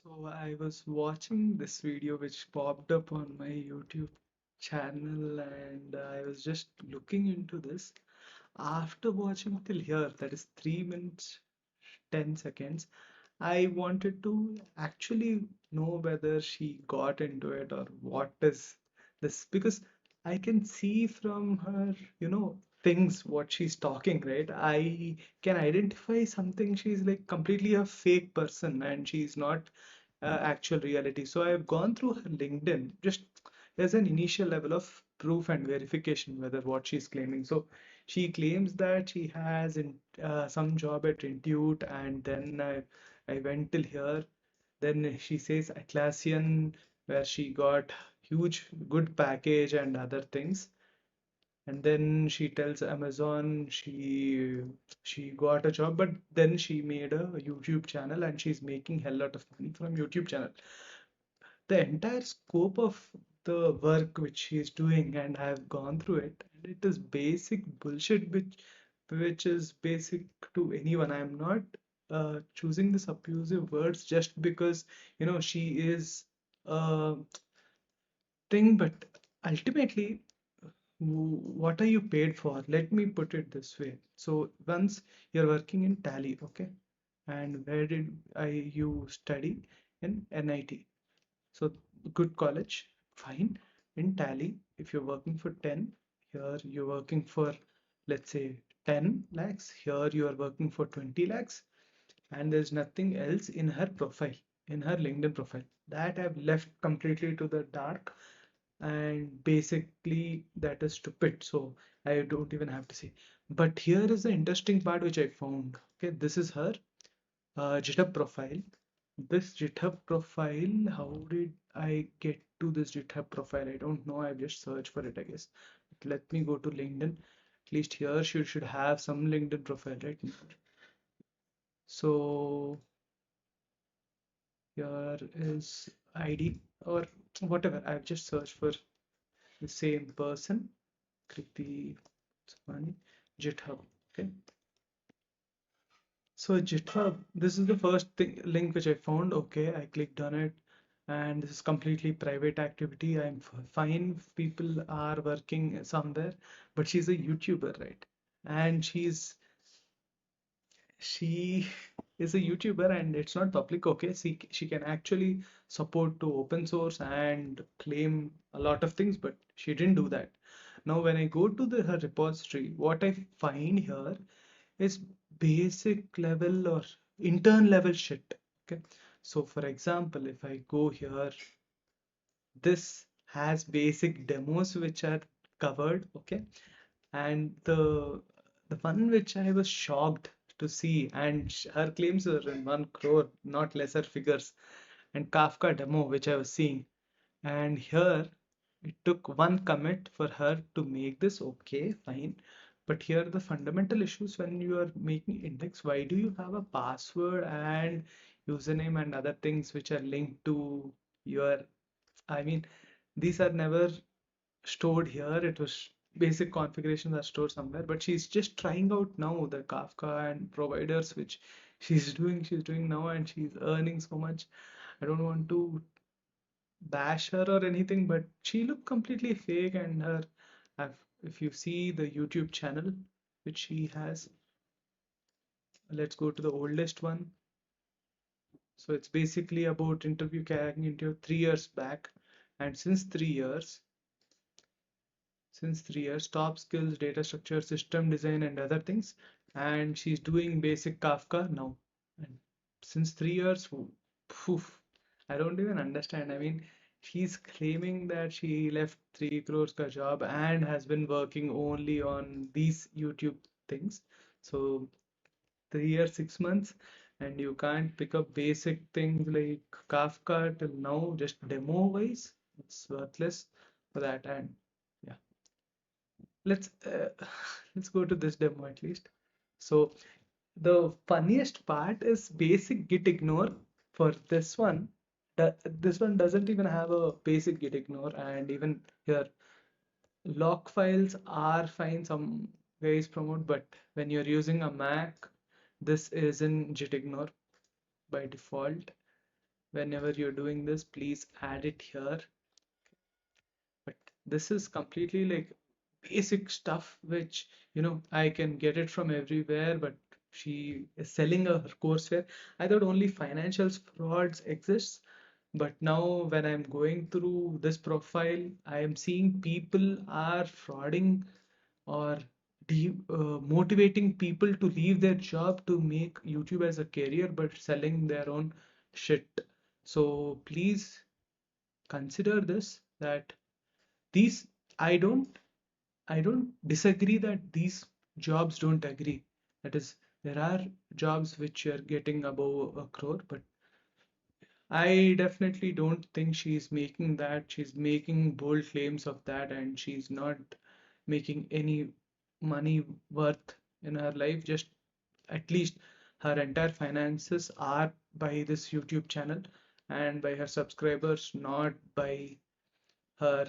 So I was watching this video which popped up on my YouTube channel and I was just looking into this. After watching till here, that is 3 minutes 10 seconds, I wanted to actually know whether she got into it or what is this because I can see from her, things what she's talking, right? I can identify something she's like completely a fake person and she's not actual reality. So I've gone through her LinkedIn just as an initial level of proof and verification whether what she's claiming. So she claims that she has some job at Intuit, and then I went till here. Then she says Atlassian, where she got huge good package and other things. And then she tells Amazon she got a job, but then she made a YouTube channel and she's making hell lot of money from YouTube channel. The entire scope of the work which she is doing, and I have gone through it, and it is basic bullshit which is basic to anyone. I am not choosing this abusive words just because she is a thing, but ultimately what are you paid for? Let me put it this way. So once you're working in Tally, okay, and where did you study? In NIT. So good college, fine. In Tally, if you're working for 10, here you're working for, let's say, 10 lakhs. Here you are working for 20 lakhs, and there's nothing else in her profile, in her LinkedIn profile. That I've left completely to the dark, and basically that is stupid. So I don't even have to say. But here is the interesting part which I found. Okay, this is her GitHub profile. This GitHub profile, how did I get to this GitHub profile? I don't know. I've just searched for it, I guess. But let me go to LinkedIn. At least here she should have some LinkedIn profile, right? So here is ID or whatever. I've just searched for the same person. Kriti Swani, GitHub. Okay. So GitHub, this is the first thing, link which I found. Okay, I clicked on it, and this is completely private activity. I'm fine if people are working somewhere, but she's a YouTuber, right? And she is a YouTuber and it's not public. Okay, she can actually support to open source and claim a lot of things, but she didn't do that. Now, when I go to her repository, what I find here is basic level or intern level shit. Okay, so for example, if I go here, this has basic demos which are covered. Okay, and the one which I was shocked to see, and her claims are in 1 crore, not lesser figures, and Kafka demo which I was seeing, and here it took one commit for her to make this. Okay, fine. But here the fundamental issues when you are making index, why do you have a password and username and other things which are linked to your, I mean, these are never stored here. It was basic configurations are stored somewhere, but she's just trying out now the Kafka and providers which she's doing now, and she's earning so much. I don't want to bash her or anything, but she looked completely fake, and if you see the YouTube channel which she has, let's go to the oldest one. So it's basically about interview cracking into 3 years back, and since 3 years, top skills, data structure, system design, and other things. And she's doing basic Kafka now. And since 3 years, poof, I don't even understand. I mean, she's claiming that she left 3 crores ka job and has been working only on these YouTube things. So 3 years, 6 months, and you can't pick up basic things like Kafka till now, just demo wise. It's worthless for that. And yeah, let's uh, let's go to this demo at least. So the funniest part is basic git ignore for this one. This one doesn't even have a basic git ignore, and even here log files are fine. Some guys promote, but when you're using a Mac, this is in git ignore by default. whenever you're doing this, please add it here. But this is completely like basic stuff which, I can get it from everywhere, but she is selling her courseware. I thought only financial frauds exists, but now when I'm going through this profile, I am seeing people are frauding or motivating people to leave their job to make YouTube as a career, but selling their own shit. So please consider this, that these I don't I don't disagree that these jobs don't agree. That is, there are jobs which are getting above a crore, but I definitely don't think she's making that. She's making bold claims of that, and she's not making any money worth in her life. Just at least her entire finances are by this YouTube channel and by her subscribers, not by her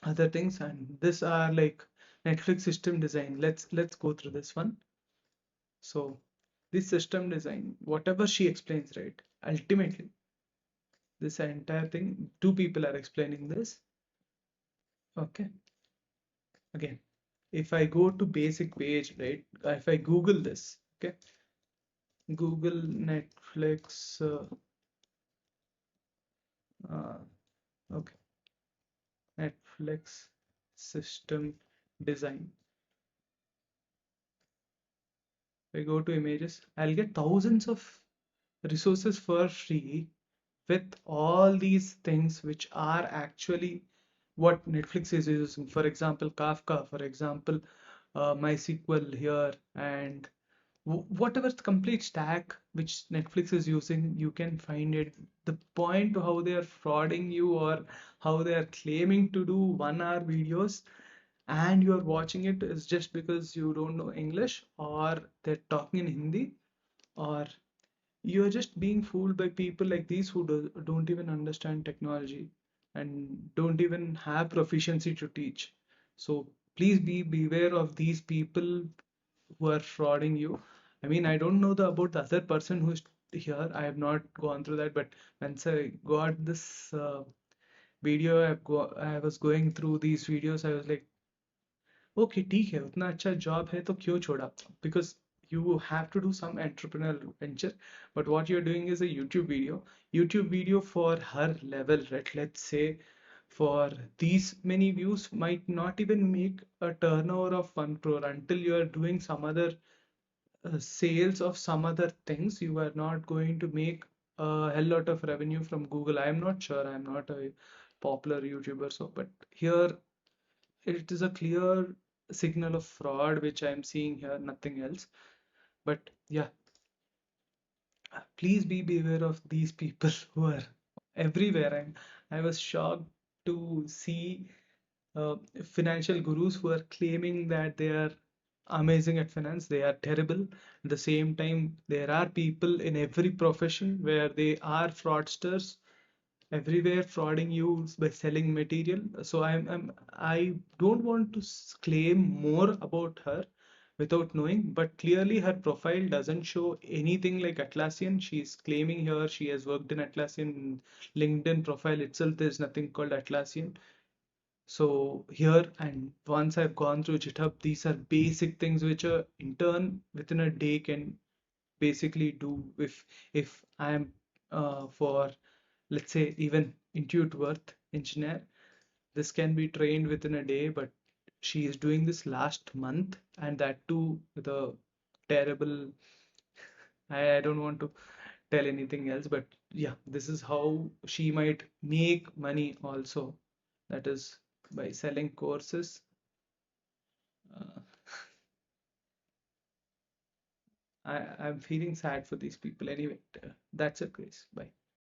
other things. And this are like Netflix system design. Let's go through this one. So this system design, whatever she explains, right? Ultimately, this entire thing, two people are explaining this. Okay. Again, if I go to basic page, right? If I Google this, okay, Google Netflix, uh, okay, Netflix system design. If I go to images, I'll get thousands of resources for free with all these things which are actually what Netflix is using. For example, Kafka, for example, MySQL here, and whatever the complete stack which Netflix is using, you can find it. The point how they are frauding you or how they are claiming to do 1 hour videos and you are watching it is just because you don't know English or they're talking in Hindi, or you're just being fooled by people like these who don't even understand technology and don't even have proficiency to teach. So please beware of these people who are frauding you. I mean, I don't know about the other person who's here. I have not gone through that, but once I got this I was going through these videos. I was like, okay ठीक है उतना अच्छा job है तो क्यों छोड़ा because you have to do some entrepreneurial venture, but what you're doing is a YouTube video for her level, right? Let's say for these many views might not even make a turnover of 1 crore until you are doing some other sales of some other things. You are not going to make a hell lot of revenue from Google. I'm not sure, I'm not a popular YouTuber, so but here it is a clear signal of fraud which I'm seeing here, nothing else. But yeah, please be beware of these people who are everywhere. I was shocked to see financial gurus who are claiming that they are amazing at finance. They are terrible. At the same time, there are people in every profession where they are fraudsters everywhere frauding you by selling material. So I don't want to claim more about her without knowing, but clearly her profile doesn't show anything like Atlassian. She's claiming here she has worked in Atlassian. LinkedIn profile itself, there's nothing called Atlassian. So here, and once I've gone through GitHub, these are basic things which a intern within a day can basically do. If I'm for, let's say, even Intuit Worth engineer, this can be trained within a day, but she is doing this last month, and that too with a terrible, I don't want to tell anything else, but yeah, this is how she might make money also. That is by selling courses. Uh, I'm feeling sad for these people. Anyway, that's it, guys. Bye.